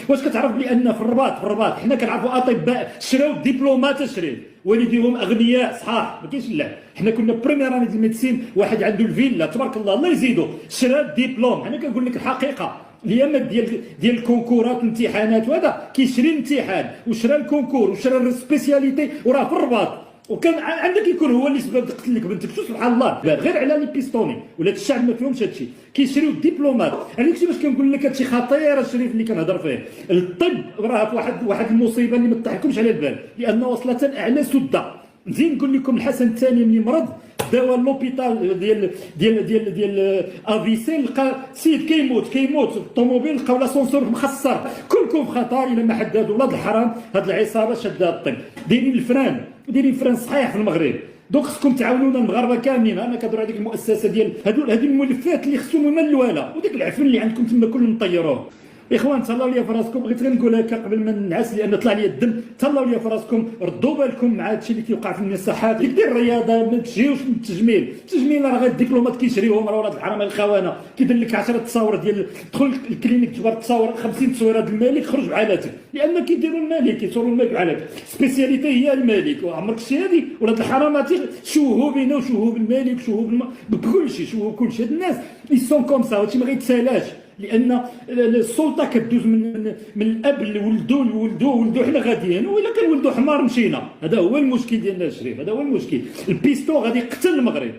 واش كتعرف بان في الرباط حنا كنعرفوا اطباء شراو دبلومات شريف والديهم اغنياء صحاح ما كاينش لا، حنا كنا بريمير اني ديال الميديسين واحد عنده الفيلا تبارك الله يزيدو شرا الدبلوم. انا كنقول لك الحقيقه اليامات ديال الكونكورات والامتحانات وهذا كيشري الامتحان وشرا الكونكور وشرا السبيسياليتي وراه في الرباط، وكان عندك يكون هو اللي سبب تقتل لك بنتك. شو سبحان الله غير على لي بيستوني ولاد الشعب ما فيهمش هادشي كيشريو الدبلومات. انا داكشي باش كنقول لك هادشي خطير الشريف اللي كنهضر فيه. الطب راه في واحد المصيبه اللي ما تضحكمش على البال لانه وصلت اعلى سده. نزيد نقول لكم الحسن الثاني ملي مرض داوا لوبيتال ديال افيسي لقى سيد كيموت الطوموبيل لقاو لاسونسور مخسر. كلكم في خطر الا ما حد هادو ولاد الحرام هاد العصابه شاده الطب دايرين الفران صحيح في المغرب. دونك خصكم تعاونونا المغاربه كاملين. انا كنهضر على ديك المؤسسه ديال هذه الملفات اللي خصهم يملوها وديك العفن اللي عندكم تما كلهم نطيروه. اخوان تهلاو ليا في راسكم، بغيت غير نقول هكا قبل ما ننعس لان طلع لي الدم. تهلاو ليا في راسكم، ردوا بالكم مع هادشي اللي كيوقع في المساحات. دير الرياضه ما تجيوش من التجميل راه غير الدبلومات كيشريوهم راه ولاد الحرام الخونه. كيدير لك 10 تصاور ديال دخل الكلينيك تجبر تصاور 50 تصويره ديال الملك خرج بحالاتك لان كيديروا الملك كيصوروا الملك بحالاتك. سبيسياليتي هي الملك وعمرك شتي هذه ولاد الحرام شوهوا بينا وشوهوا بالملك شوهوا بكل شيء شوهوا كل شيء. هاد الناس يسون كوم سا هادشي ما غيتسالاش لان السلطه كدوز من الاب لولدو حنا غاديين والا كان ولدو حمار مشينا. هذا هو المشكل ديالنا الشريف، هذا هو المشكل. البيستو غادي يقتل المغرب.